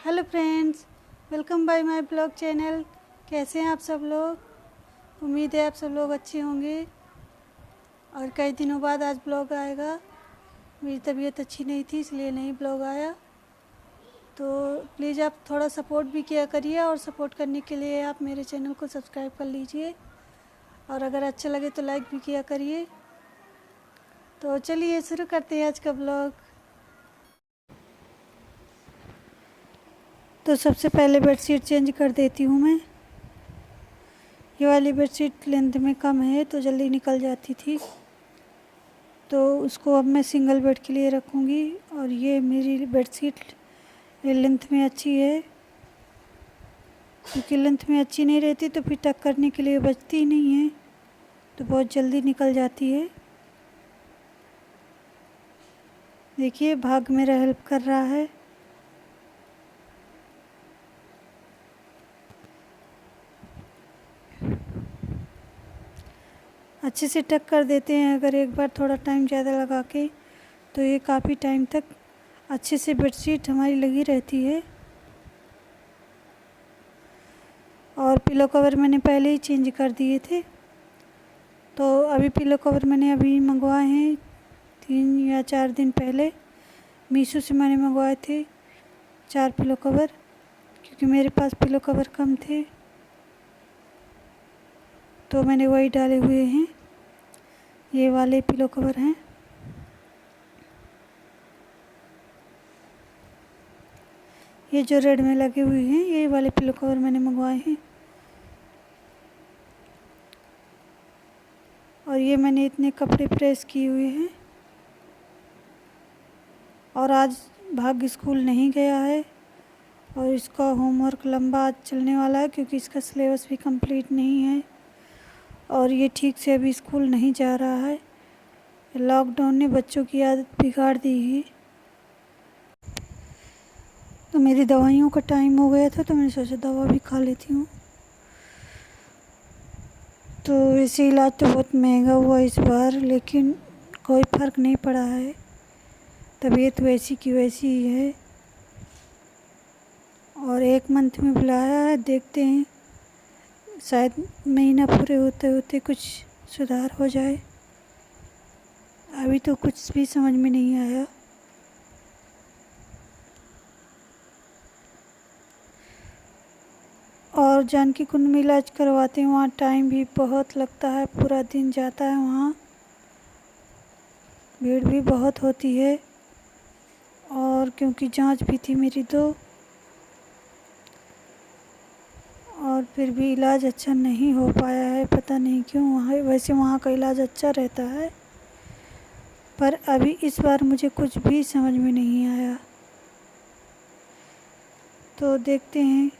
Hello friends, welcome by my blog channel. कैसे हैं आप सब लोग? उम्मीद है आप सब लोग अच्छे होंगे। और कई दिनों बाद आज ब्लॉग आएगा। मेरी तबीयत अच्छी नहीं थी इसलिए नहीं ब्लॉग आया। तो प्लीज़ आप थोड़ा सपोर्ट भी किया करिए, और सपोर्ट करने के लिए आप मेरे चैनल को सब्सक्राइब कर लीजिए, और अगर अच्छा लगे तो लाइक भी किया करिए। तो चलिए शुरू करते हैं आज का ब्लॉग। तो सबसे पहले बेडशीट चेंज कर देती हूँ मैं। ये वाली बेडशीट लेंथ में कम है तो जल्दी निकल जाती थी, तो उसको अब मैं सिंगल बेड के लिए रखूँगी। और ये मेरी बेडशीट लेंथ में अच्छी है, क्योंकि लेंथ में अच्छी नहीं रहती तो फिर टक करने के लिए बचती नहीं है, तो बहुत जल्दी निकल जाती है। देखिए भाग मेरा हेल्प कर रहा है। अच्छे से टक कर देते हैं। अगर एक बार थोड़ा टाइम ज़्यादा लगा के, तो ये काफ़ी टाइम तक अच्छे से बेडशीट हमारी लगी रहती है। और पिलो कवर मैंने पहले ही चेंज कर दिए थे, तो अभी पिलो कवर मैंने अभी मंगवाए हैं 3 या 4 दिन पहले। मीशो से मैंने मंगवाए थे 4 पिलो कवर, क्योंकि मेरे पास पिलो कवर कम थे तो मैंने वही डाले हुए हैं। ये वाले पिलो कवर हैं। ये जो रेड में लगे हुए हैं ये वाले पिलो कवर मैंने मंगवाए हैं। और ये मैंने इतने कपड़े प्रेस किए हुए हैं। और आज भाग्य स्कूल नहीं गया है, और इसका होमवर्क लंबा आज चलने वाला है, क्योंकि इसका सिलेबस भी कंप्लीट नहीं है और ये ठीक से अभी स्कूल नहीं जा रहा है। लॉकडाउन ने बच्चों की आदत बिगाड़ दी है। तो मेरी दवाइयों का टाइम हो गया था, तो मैंने सोचा दवा भी खा लेती हूँ। तो वैसे इलाज तो बहुत महंगा हुआ इस बार, लेकिन कोई फ़र्क नहीं पड़ा है। तबीयत वैसी की वैसी ही है। और 1 मंथ में बुलाया है, देखते हैं शायद महीना पूरे होते होते कुछ सुधार हो जाए। अभी तो कुछ भी समझ में नहीं आया। और जानकी कुंड में इलाज करवाते हैं, वहाँ टाइम भी बहुत लगता है, पूरा दिन जाता है वहाँ। भीड़ भी बहुत होती है, और क्योंकि जांच भी थी मेरी 2, और फिर भी इलाज अच्छा नहीं हो पाया है, पता नहीं क्यों। वैसे वहाँ का इलाज अच्छा रहता है, पर अभी इस बार मुझे कुछ भी समझ में नहीं आया। तो देखते हैं।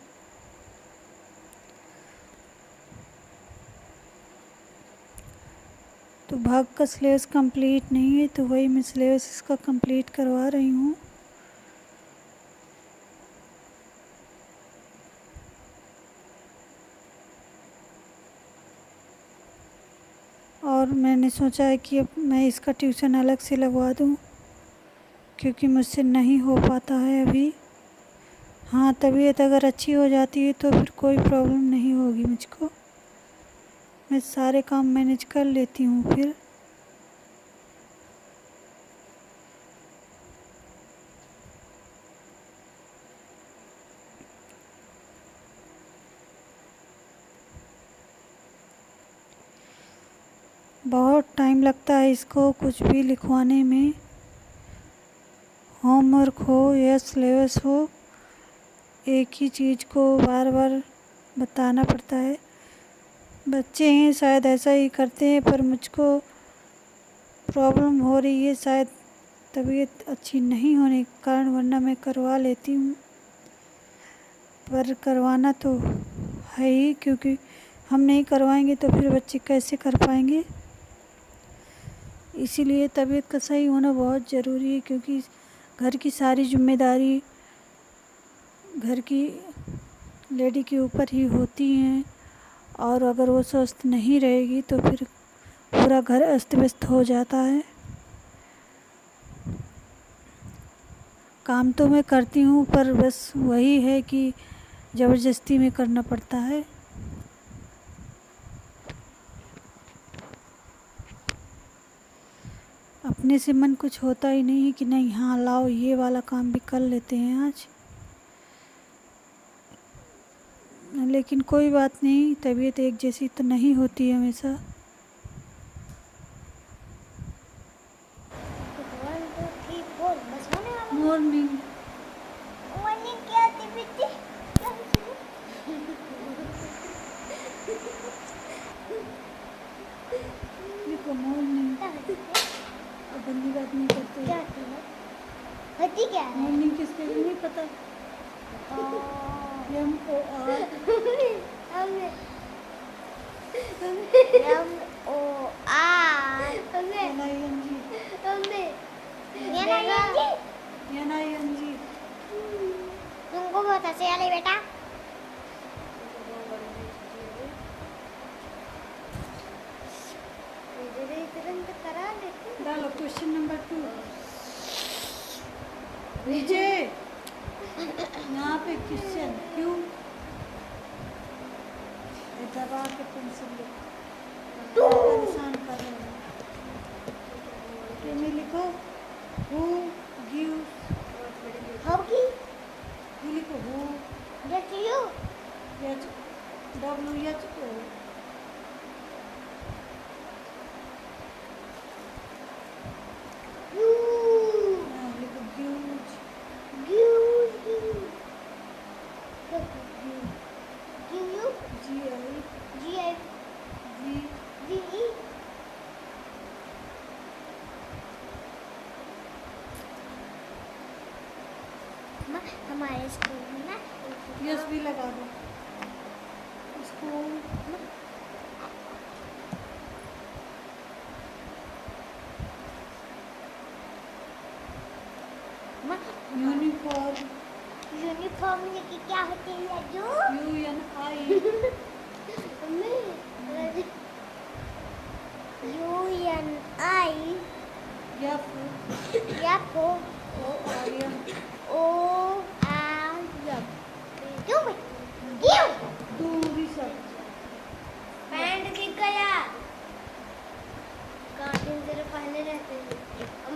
तो भाग का सिलेबस कंप्लीट नहीं है, तो वही मैं सिलेबस इसका कंप्लीट करवा रही हूँ। और मैंने सोचा है कि अब मैं इसका ट्यूशन अलग से लगवा दूँ, क्योंकि मुझसे नहीं हो पाता है अभी। हाँ, तबीयत अगर अच्छी हो जाती है तो फिर कोई प्रॉब्लम नहीं होगी मुझको। मैं सारे काम मैनेज कर लेती हूँ फिर। बहुत टाइम लगता है इसको कुछ भी लिखवाने में। होमवर्क हो या सिलेबस हो, एक ही चीज़ को बार बार बताना पड़ता है। बच्चे हैं शायद ऐसा ही करते हैं, पर मुझको प्रॉब्लम हो रही है शायद तबीयत अच्छी नहीं होने के कारण, वरना मैं करवा लेती हूँ। पर करवाना तो है ही, क्योंकि हम नहीं करवाएंगे तो फिर बच्चे कैसे कर पाएंगे। इसीलिए तबीयत का सही होना बहुत ज़रूरी है, क्योंकि घर की सारी जिम्मेदारी घर की लेडी के ऊपर ही होती हैं, और अगर वो स्वस्थ नहीं रहेगी तो फिर पूरा घर अस्त व्यस्त हो जाता है। काम तो मैं करती हूँ, पर बस वही है कि ज़बरदस्ती में करना पड़ता है। अपने से मन कुछ होता ही नहीं कि नहीं, हाँ लाओ ये वाला काम भी कर लेते हैं आज। लेकिन कोई बात नहीं, तबीयत एक जैसी तो नहीं होती हमेशा। मॉर्निंग मॉर्निंग क्या आती बेटी? देखो मॉर्निंग, अब गंदी बात नहीं करते। क्या होती क्या है? मॉर्निंग किसके लिए नहीं पता? MOR NING। तुमको बहुत हंसी आ रही बेटा। तुरंत करा लेते। डालो क्वेश्चन नंबर 2। विजय, यहाँ पे क्वेश्चन क्यों दबा के पेंसिल परेशान कर रहे हैं? में लिखो हु गिव्स, होगी लिखो who just you WHO। You लिखो gives, you you you GL G I G G E. हमारे स्कूल में ना यस भी लगा दो। स्कूल यूनिफॉर्म यूनिफॉर्म की क्या होती है जो UNI UNI F F O ORM R M। क्यों क्यों टूरिज्म। पैंट दिख गया। कार्टून तेरे पहले रहते हैं।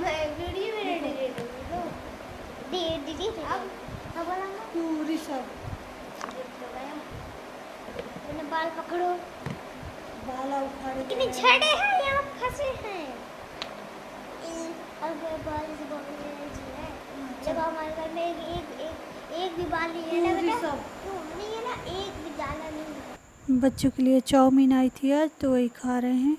मैं वीडियो में डिलीट हो गई तो डिलीट अब बोला ना टूरिज्म। मैंने बाल पकड़ो। बाला उखाड़े कितने झड़े हैं यहाँ फंसे हैं। अगर बाल से जब हमारे घर में एक भी बाल नहीं है ना बेटा, तो नहीं है ना, एक भी दाना नहीं है। बच्चों के लिए चाउमीन आई थी आज, तो वही खा रहे हैं।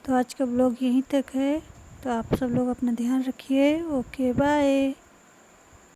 तो आज का ब्लॉग यहीं तक है। तो आप सब लोग अपना ध्यान रखिए। Okay bye.